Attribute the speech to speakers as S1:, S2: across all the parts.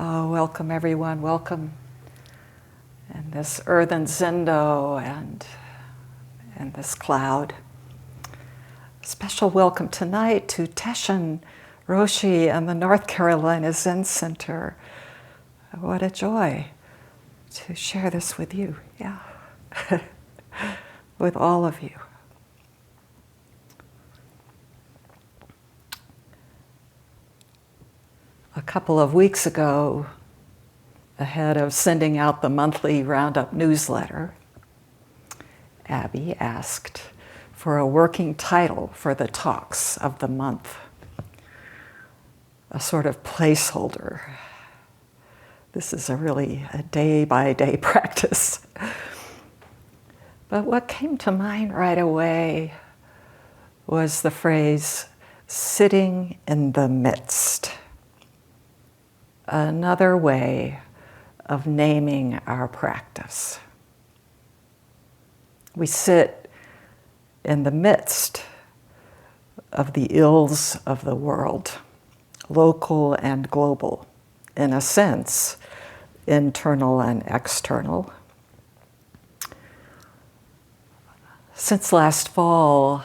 S1: Oh, welcome everyone, welcome. And this earthen zendo and this cloud. Special welcome tonight to Teshin Roshi and the North Carolina Zen Center. What a joy to share this with you, yeah, with all of you. A couple of weeks ago, ahead of sending out the monthly Roundup newsletter, Abby asked for a working title for the talks of the month, a sort of placeholder. This is really a day-by-day practice. But what came to mind right away was the phrase, sitting in the midst. Another way of naming our practice. We sit in the midst of the ills of the world, local and global, in a sense, internal and external. Since last fall,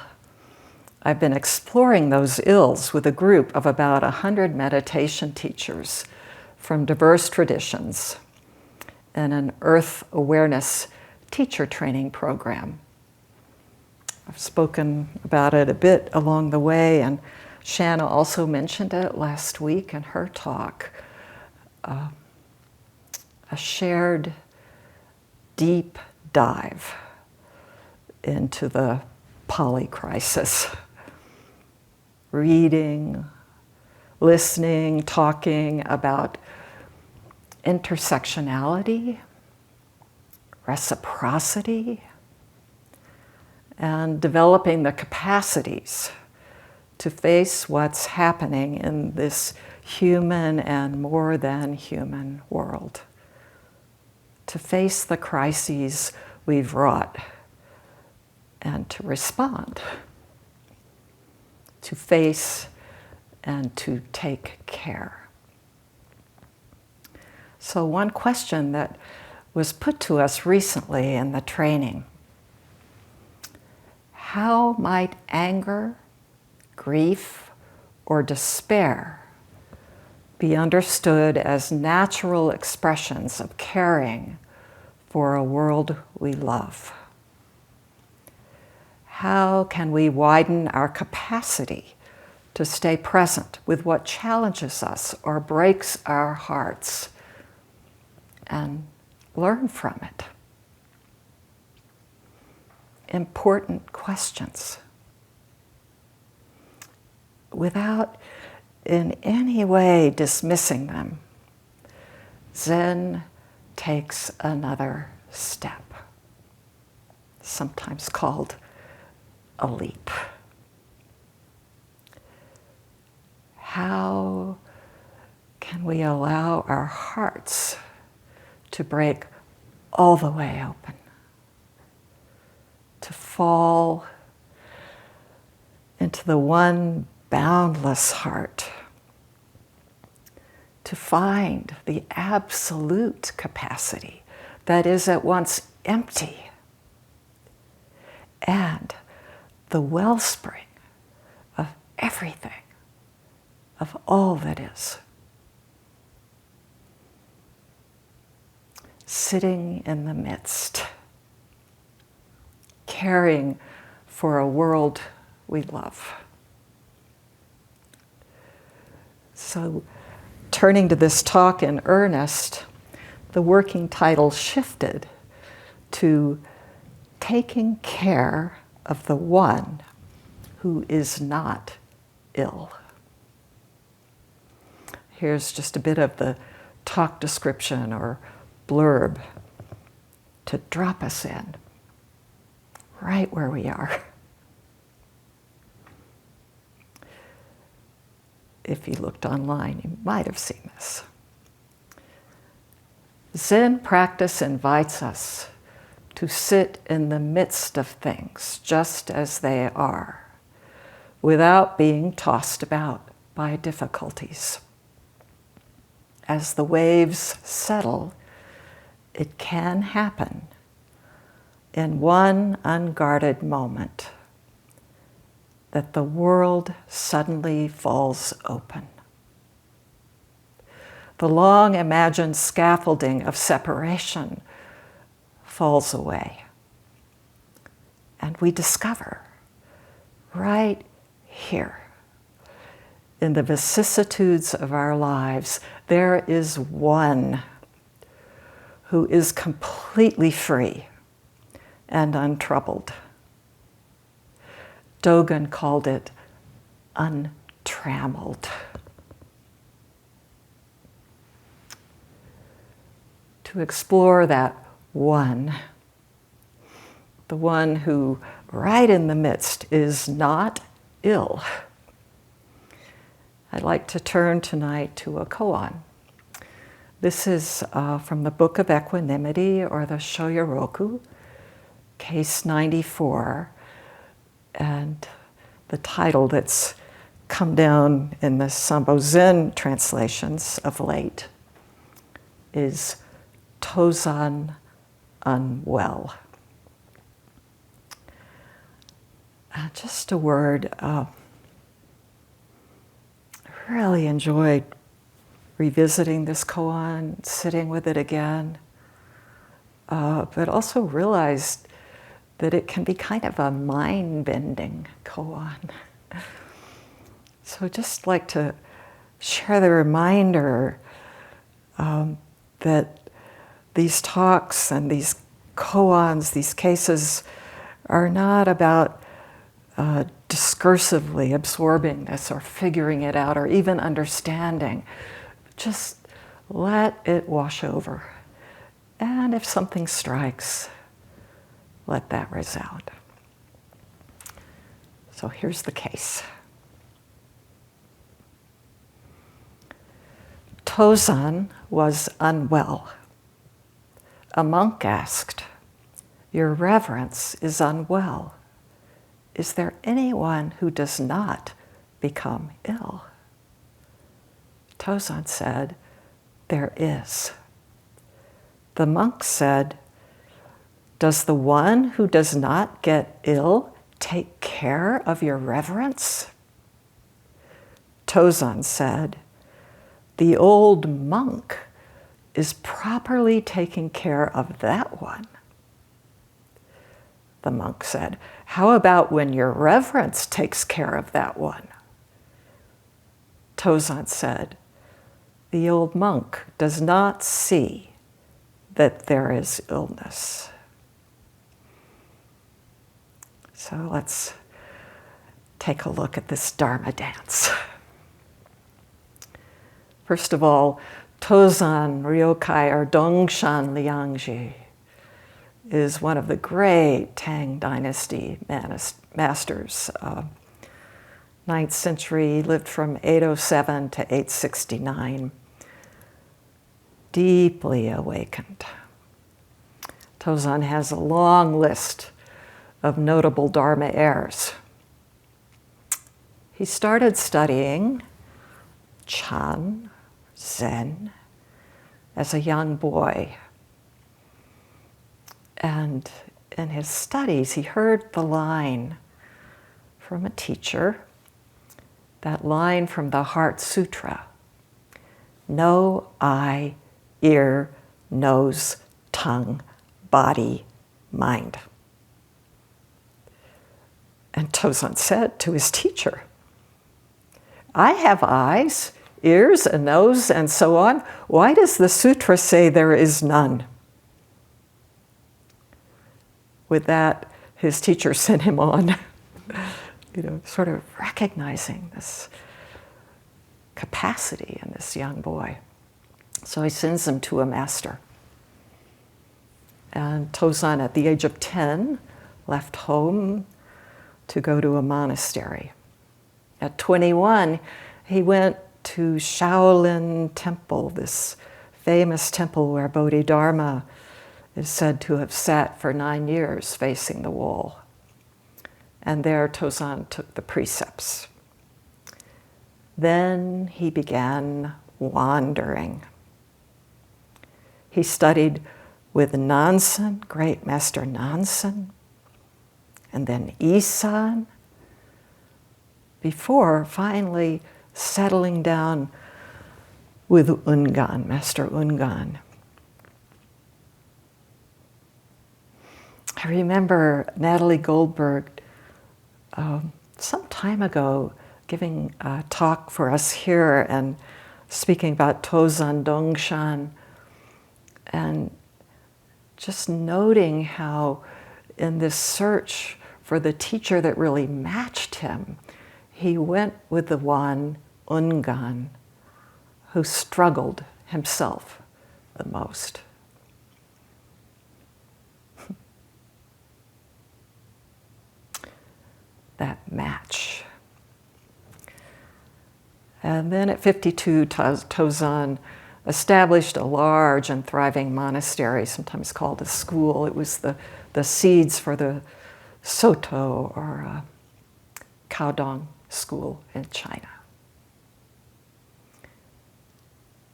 S1: I've been exploring those ills with a group of about 100 meditation teachers from diverse traditions in an Earth Awareness teacher training program. I've spoken about it a bit along the way, and Shanna also mentioned it last week in her talk. A shared deep dive into the Pali crisis. Reading, listening, talking about intersectionality, reciprocity, and developing the capacities to face what's happening in this human and more than human world. To face the crises we've wrought and to respond. To face and to take care. So one question that was put to us recently in the training: how might anger, grief, or despair be understood as natural expressions of caring for a world we love? How can we widen our capacity to stay present with what challenges us or breaks our hearts and learn from it? Important questions. Without in any way dismissing them, Zen takes another step, sometimes called a leap. How can we allow our hearts to break all the way open, to fall into the one boundless heart, to find the absolute capacity that is at once empty and the wellspring of everything, of all that is. Sitting in the midst, caring for a world we love. So, turning to this talk in earnest, the working title shifted to taking care of the one who is not ill. Here's just a bit of the talk description or blurb to drop us in, right where we are. If you looked online, you might have seen this. Zen practice invites us to sit in the midst of things just as they are, without being tossed about by difficulties. as the waves settle, it can happen in one unguarded moment that the world suddenly falls open. The long imagined scaffolding of separation falls away. And we discover right here, in the vicissitudes of our lives, there is one who is completely free and untroubled. Dogen called it untrammeled. To explore that one, the one who right in the midst is not ill, I'd like to turn tonight to a koan. This is from the Book of Equanimity, or the Shoyoroku, case 94, and the title that's come down in the Sambo Zen translations of late is Tozan Unwell. Just a word. I really enjoyed revisiting this koan, sitting with it again, but also realized that it can be kind of a mind-bending koan. So just like to share the reminder that these talks and these koans, these cases, are not about discursively absorbing this or figuring it out or even understanding. Just let it wash over. And if something strikes, let that resound. So here's the case. Tozan was unwell. A monk asked, "Your reverence is unwell. Is there anyone who does not become ill?" Tozan said, "There is." The monk said, "Does the one who does not get ill take care of your reverence?" Tozan said, "The old monk is properly taking care of that one." The monk said, "How about when your reverence takes care of that one?" Tozan said, "The old monk does not see that there is illness." So let's take a look at this Dharma dance. First of all, Tozan Ryokai, or Dongshan Liangji, is one of the great Tang Dynasty masters. 9th century, lived from 807 to 869. Deeply awakened. Tozan has a long list of notable Dharma heirs. He started studying Chan, Zen, as a young boy. And in his studies, he heard the line from a teacher, that line from the Heart Sutra: "No eye, ear, nose, tongue, body, mind." And Tozan said to his teacher, "I have eyes, ears, a nose, and so on. Why does the sutra say there is none?" With that, his teacher sent him on, sort of recognizing this capacity in this young boy. So he sends him to a master. And Tozan, at the age of 10, left home to go to a monastery. At 21, he went to Shaolin Temple, this famous temple where Bodhidharma is said to have sat for 9 years facing the wall. And there Tozan took the precepts. Then he began wandering. He studied with Nansen, great Master Nansen, and then Isan, before finally settling down with Ungan, Master Ungan. I remember Natalie Goldberg some time ago giving a talk for us here and speaking about Tozan Dongshan, and just noting how in this search for the teacher that really matched him, he went with the one, Ungan, who struggled himself the most. That match. And then at 52, Tozan established a large and thriving monastery, sometimes called a school. It was the seeds for the Soto or Caodong school in China.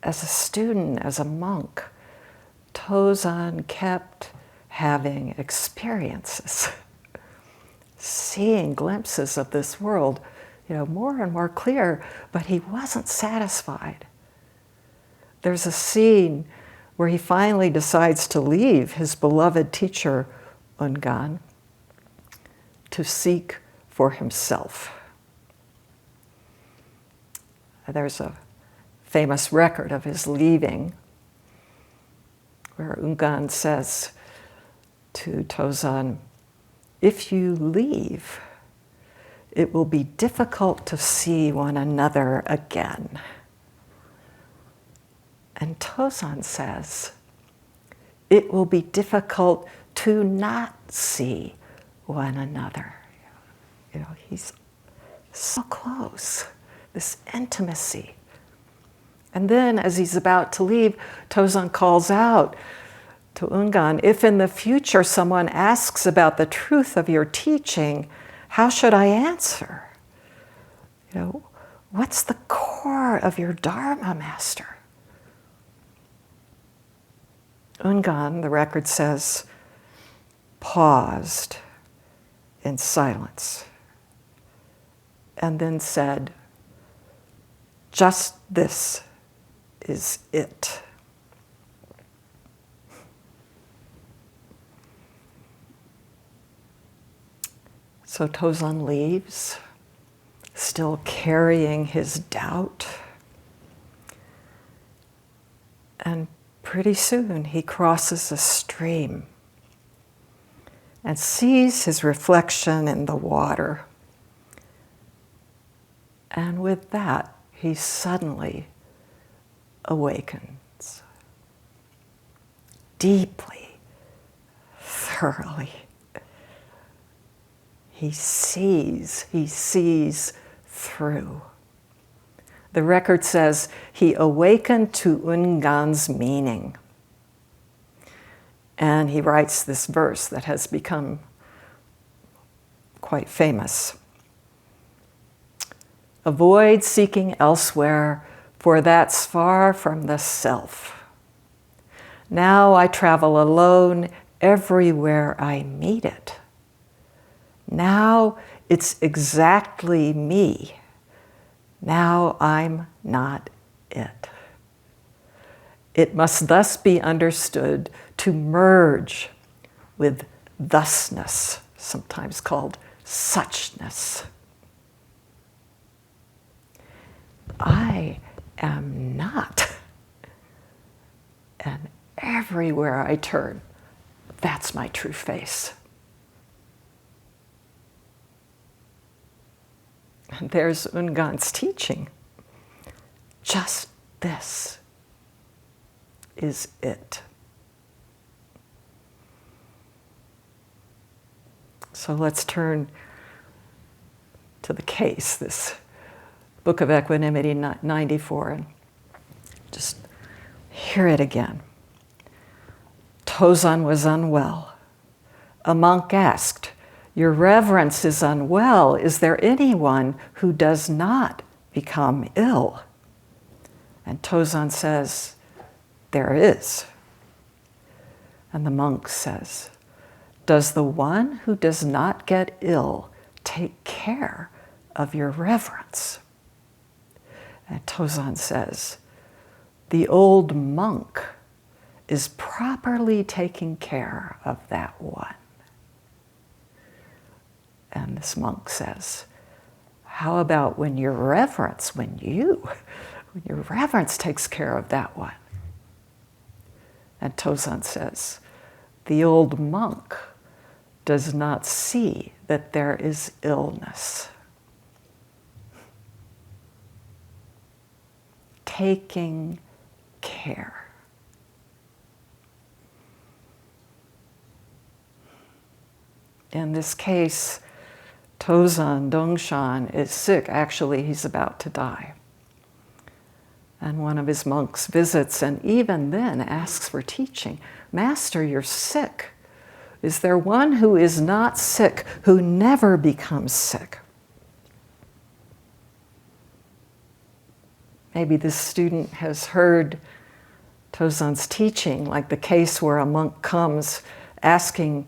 S1: As a student, as a monk, Tozan kept having experiences, seeing glimpses of this world, more and more clear, but he wasn't satisfied. There's a scene where he finally decides to leave his beloved teacher, Ungan, to seek for himself. There's a famous record of his leaving where Ungan says to Tozan, "If you leave, it will be difficult to see one another again." And Tozan says, "It will be difficult to not see one another." He's so close, this intimacy. And then as he's about to leave, Tozan calls out to Ungan, "If in the future someone asks about the truth of your teaching, how should I answer? What's the core of your Dharma, Master?" Ungan, the record says, paused in silence and then said, "Just this is it." So Tozan leaves, still carrying his doubt. And pretty soon he crosses a stream and sees his reflection in the water. And with that, he suddenly awakens. Deeply, thoroughly. He sees through. The record says he awakened to Ungan's meaning. And he writes this verse that has become quite famous. "Avoid seeking elsewhere, for that's far from the self. Now I travel alone everywhere I meet it. Now it's exactly me. Now I'm not it. It must thus be understood to merge with thusness, sometimes called suchness. I am not. And everywhere I turn, that's my true face." And there's Ungan's teaching. Just this is it. So let's turn to the case, this Book of Equanimity 94, and just hear it again. Tozan was unwell. A monk asked, "Your reverence is unwell. Is there anyone who does not become ill?" And Tozan says, "There is." And the monk says, "Does the one who does not get ill take care of your reverence?" And Tozan says, "The old monk is properly taking care of that one." And this monk says, "How about when your reverence takes care of that one?" And Tozan says, "The old monk does not see that there is illness." Taking care. In this case, Tozan, Dongshan, is sick. Actually, he's about to die. And one of his monks visits and even then asks for teaching. "Master, you're sick. Is there one who is not sick, who never becomes sick?" Maybe this student has heard Tozan's teaching, like the case where a monk comes asking,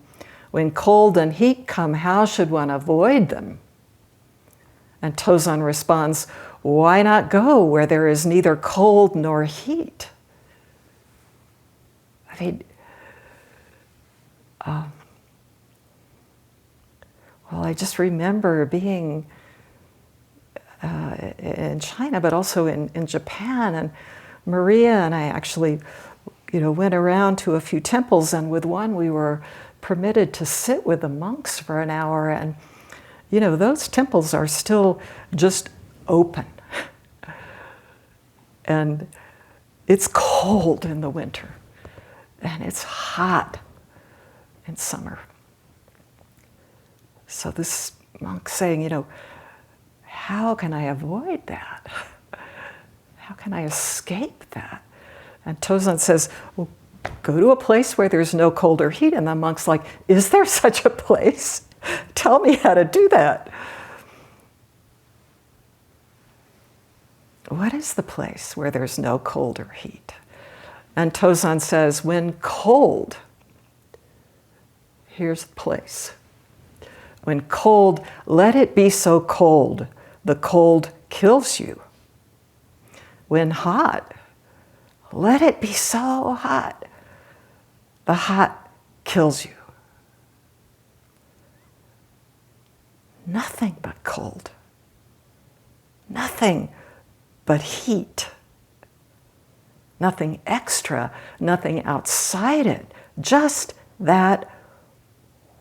S1: "When cold and heat come, how should one avoid them?" And Tozan responds, "Why not go where there is neither cold nor heat?" I mean, well, I just remember being in China, but also in Japan, and Maria and I actually, went around to a few temples, and with one we were permitted to sit with the monks for an hour, and those temples are still just open. And it's cold in the winter, and it's hot in summer. So this monk's saying, how can I avoid that? How can I escape that? And Tozan says, "Well, go to a place where there's no cold or heat." And the monk's like, "Is there such a place? Tell me how to do that." What is the place where there's no cold or heat? And Tozan says, when cold, here's the place. When cold, let it be so cold, the cold kills you. When hot, let it be so hot, the hot kills you. Nothing but cold. Nothing but heat. Nothing extra, nothing outside it. Just that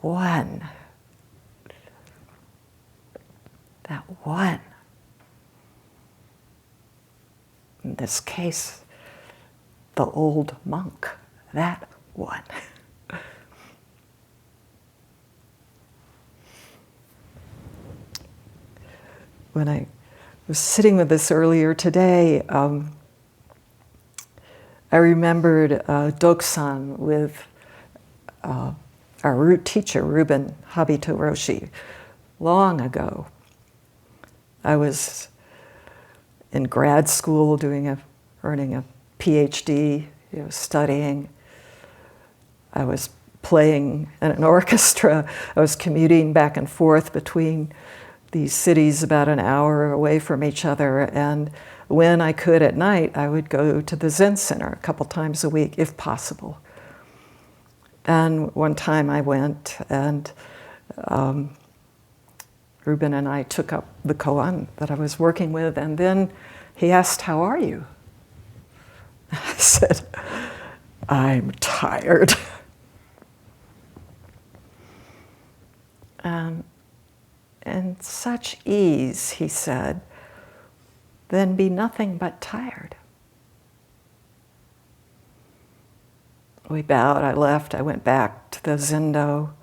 S1: one. That one. In this case, the old monk. That one. When I was sitting with this earlier today, I remembered Dogen with our root teacher, Ruben Habito Roshi, long ago. I was in grad school earning a PhD, studying. I was playing in an orchestra. I was commuting back and forth between these cities about an hour away from each other, and when I could at night, I would go to the Zen Center a couple times a week, if possible. And one time I went, and Ruben and I took up the koan that I was working with, and then he asked, "How are you?" I said, "I'm tired." And such ease, he said, "Then be nothing but tired." We bowed, I left, I went back to the zendo,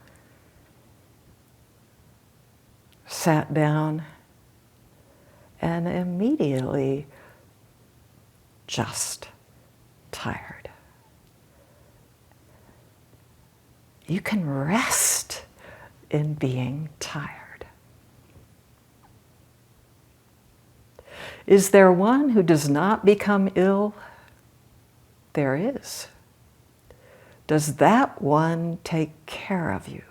S1: sat down, and immediately just tired. You can rest in being tired. Is there one who does not become ill? There is. does that one take care of you?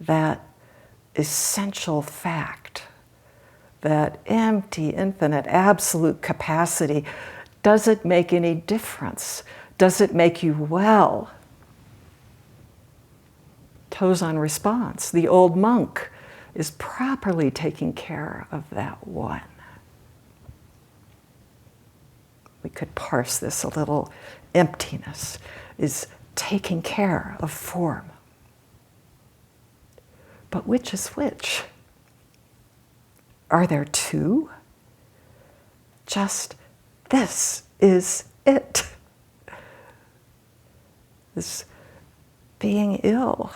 S1: That essential fact, that empty, infinite, absolute capacity, does it make any difference? Does it make you well? Tozan responds, the old monk is properly taking care of that one. We could parse this a little. Emptiness is taking care of form. But which is which? Are there two? Just this is it. This being ill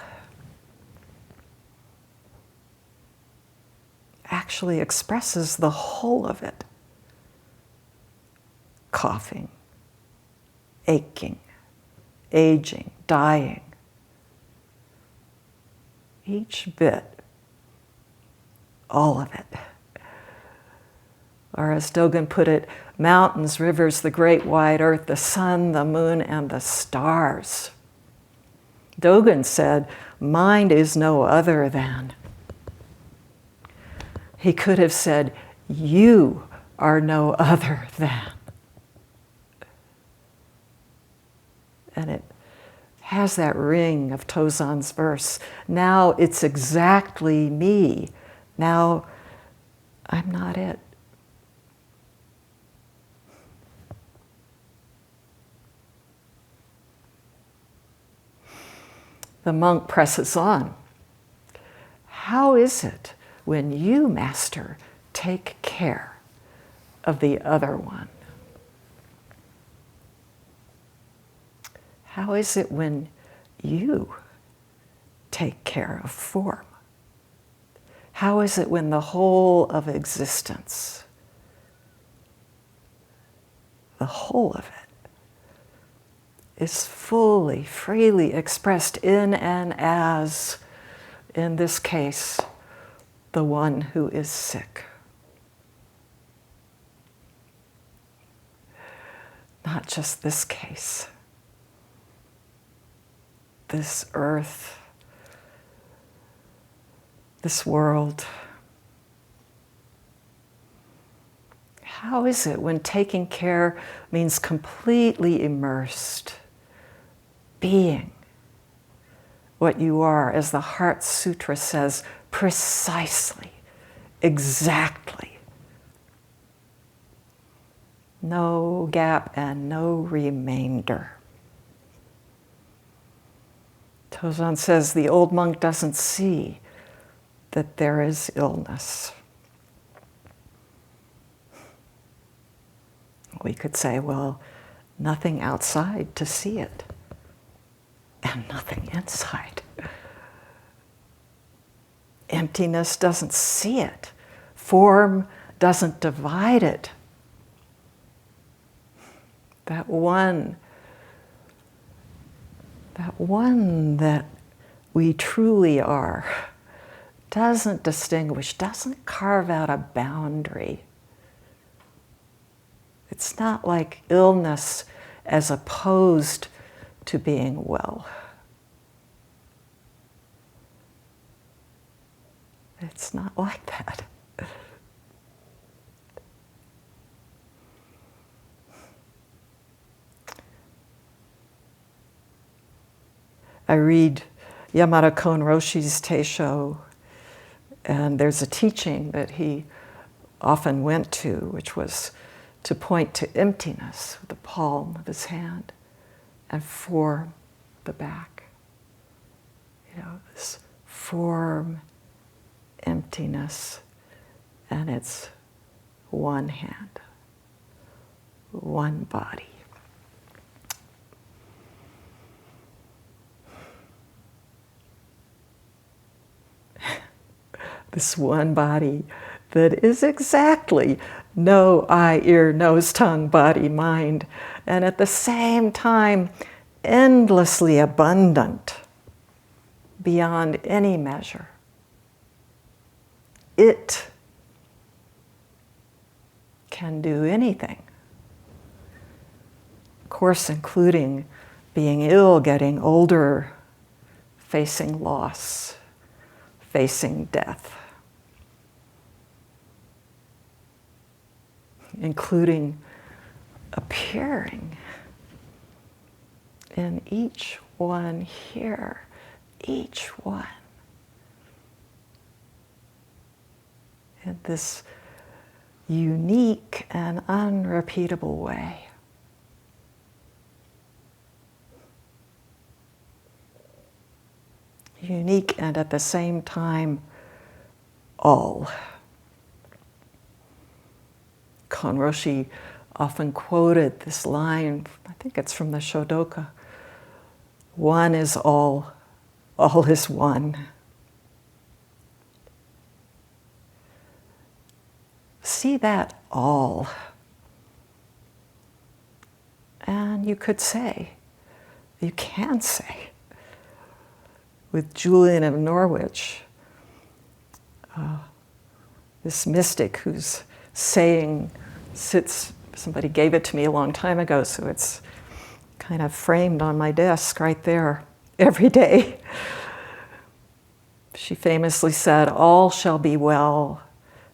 S1: actually expresses the whole of it. Coughing, aching, aging, dying. Each bit, all of it. Or as Dogen put it, mountains, rivers, the great wide earth, the sun, the moon, and the stars. Dogen said, mind is no other than. He could have said, you are no other than. And it has that ring of Tozan's verse. Now it's exactly me. Now I'm not it. The monk presses on. How is it when you, Master, take care of the other one? How is it when you take care of form? How is it when the whole of existence, the whole of it, is fully, freely expressed in and as, in this case, the one who is sick? Not just this case. This earth, this world. How is it when taking care means completely immersed, being what you are, as the Heart Sutra says, precisely, exactly. No gap and no remainder. Tozan says the old monk doesn't see that there is illness. We could say, well, nothing outside to see it, and nothing inside. Emptiness doesn't see it. Form doesn't divide it. That one that we truly are doesn't distinguish, doesn't carve out a boundary. It's not like illness as opposed to being well. It's not like that. I read Yamada Kon Roshi's Teisho, and there's a teaching that he often went to, which was to point to emptiness with the palm of his hand and form the back. You know, this form, emptiness, and it's one hand, one body. This one body that is exactly no eye, ear, nose, tongue, body, mind, and at the same time endlessly abundant beyond any measure. It can do anything. Of course, including being ill, getting older, facing loss, facing death, including appearing in each one here, each one, in this unique and unrepeatable way. Unique and at the same time, all. Konroshi often quoted this line, I think it's from the Shodoka, one is all is one. See that all. And you can say, with Julian of Norwich, this mystic whose saying sits, somebody gave it to me a long time ago, so it's kind of framed on my desk right there every day. She famously said, all shall be well,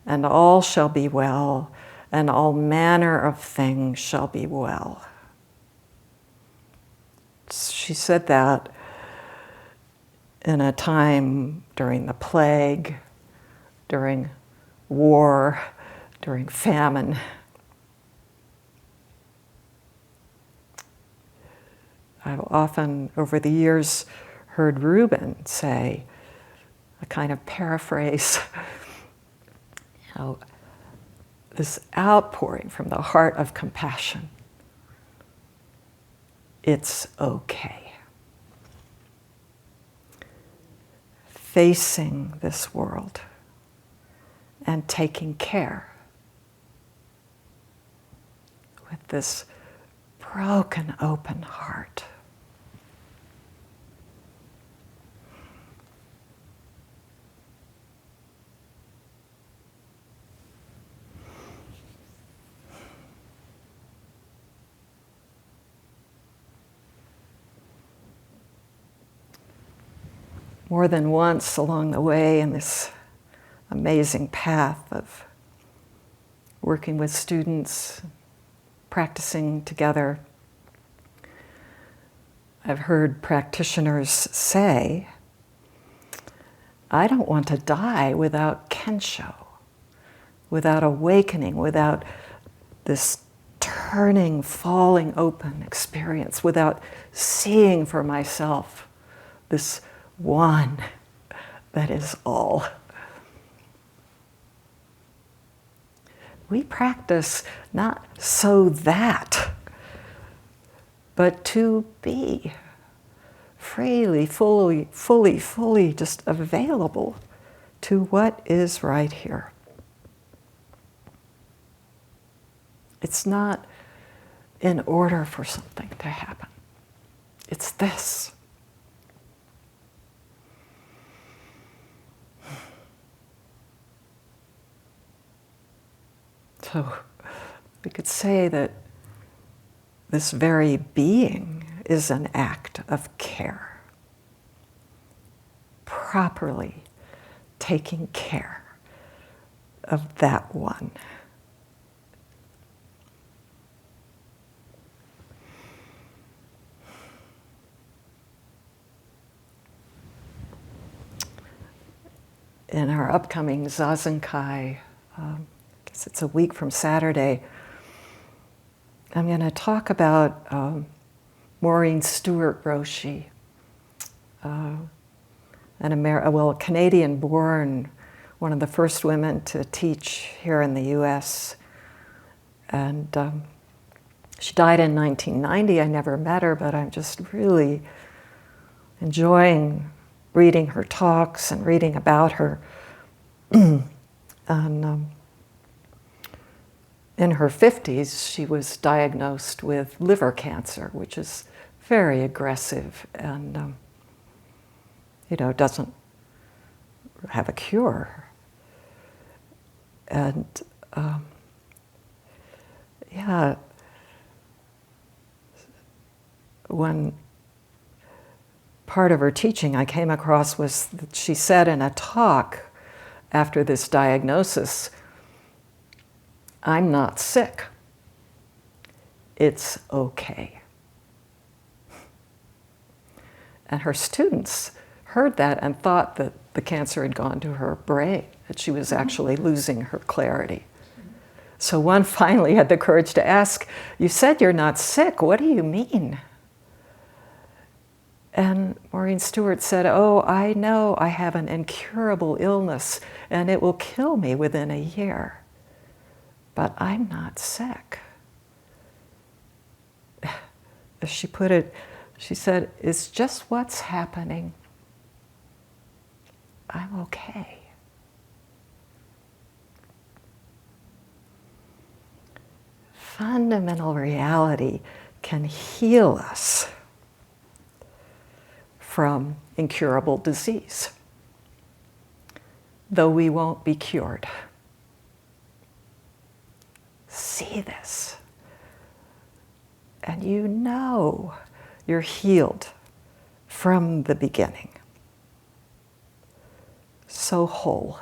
S1: and all shall be well, and all manner of things shall be well. She said that in a time during the plague, during war, during famine. I've often, over the years, heard Reuben say, a kind of paraphrase, this outpouring from the heart of compassion. It's okay. Facing this world and taking care with this broken, open heart. More than once along the way in this amazing path of working with students, practicing together, I've heard practitioners say, I don't want to die without kensho, without awakening, without this turning, falling open experience, without seeing for myself this one that is all. We practice not so that, but to be freely, fully just available to what is right here. It's not in order for something to happen. It's this. So we could say that this very being is an act of care, properly taking care of that one. In our upcoming Zazenkai, I guess it's a week from Saturday, I'm going to talk about Maureen Stewart Roshi, a Canadian-born, one of the first women to teach here in the U.S. And she died in 1990. I never met her, but I'm just really enjoying reading her talks and reading about her. And in her 50s, she was diagnosed with liver cancer, which is very aggressive and doesn't have a cure. And one part of her teaching I came across was that she said in a talk after this diagnosis, "I'm not sick. It's okay." And her students heard that and thought that the cancer had gone to her brain, that she was actually losing her clarity. So one finally had the courage to ask, "You said you're not sick. What do you mean?" And Maureen Stewart said, "Oh, I know I have an incurable illness and it will kill me within a year. But I'm not sick." As she put it, she said, "It's just what's happening. I'm okay." Fundamental reality can heal us from incurable disease, though we won't be cured. See this, and you know you're healed from the beginning. So whole.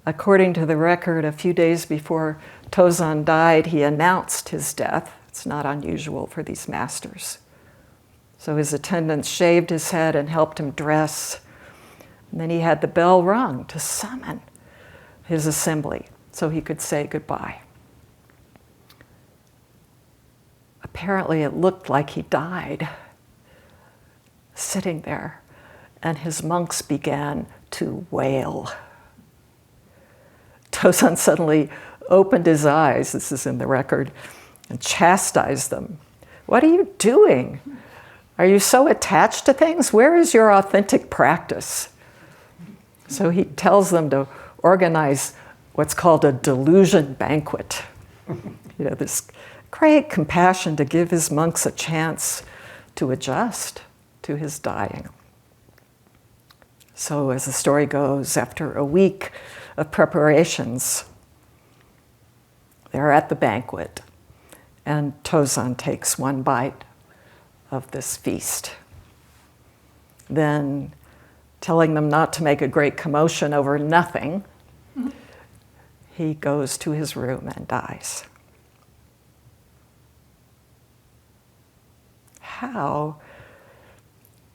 S1: According to the record, a few days before Tozan died, he announced his death. It's not unusual for these masters. So his attendants shaved his head and helped him dress. And then he had the bell rung to summon his assembly so he could say goodbye. Apparently it looked like he died, sitting there, and his monks began to wail. Tozan suddenly opened his eyes, this is in the record, and chastised them. "What are you doing? Are you so attached to things? Where is your authentic practice?" So he tells them to organize what's called a delusion banquet. This great compassion to give his monks a chance to adjust to his dying. So as the story goes, after a week of preparations, they're at the banquet, and Tozan takes one bite of this feast. Then, telling them not to make a great commotion over nothing, he goes to his room and dies. How,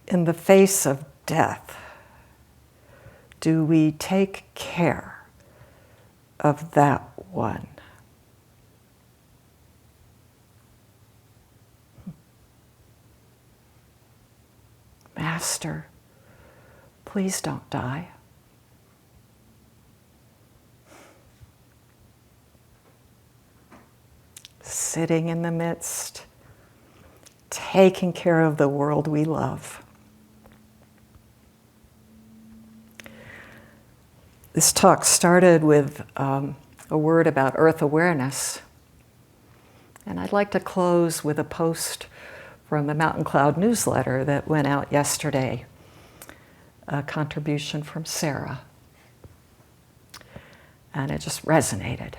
S1: in the face of death, do we take care of that one? Master, please don't die. Sitting in the midst, taking care of the world we love. This talk started with a word about earth awareness. And I'd like to close with a post from the Mountain Cloud newsletter that went out yesterday, a contribution from Sarah. And it just resonated.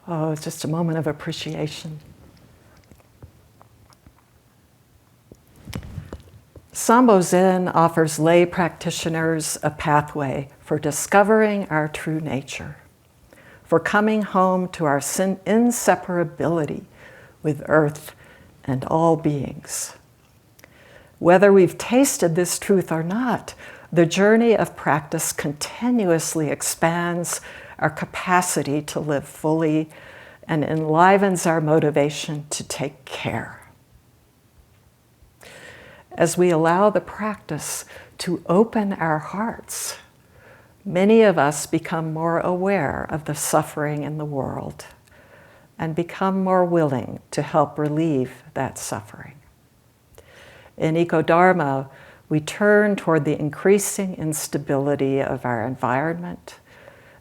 S1: Oh, it's just a moment of appreciation. Sambo Zen offers lay practitioners a pathway for discovering our true nature, for coming home to our inseparability with earth and all beings. Whether we've tasted this truth or not, the journey of practice continuously expands our capacity to live fully and enlivens our motivation to take care. As we allow the practice to open our hearts, many of us become more aware of the suffering in the world and become more willing to help relieve that suffering. In Eco-Dharma, we turn toward the increasing instability of our environment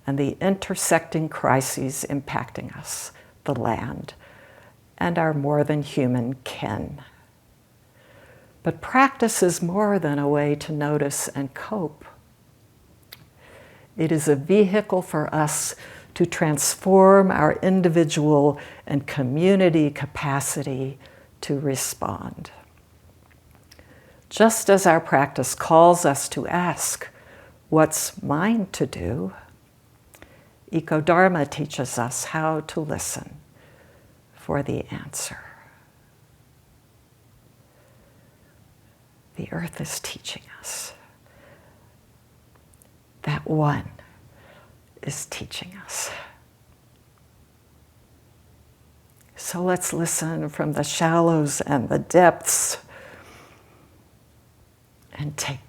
S1: and the intersecting crises impacting us, the land, and our more than human kin. But practice is more than a way to notice and cope. It is a vehicle for us to transform our individual and community capacity to respond. Just as our practice calls us to ask, what's mine to do? Eco-Dharma teaches us how to listen for the answer. The earth is teaching us. That one is teaching us. So let's listen from the shallows and the depths and take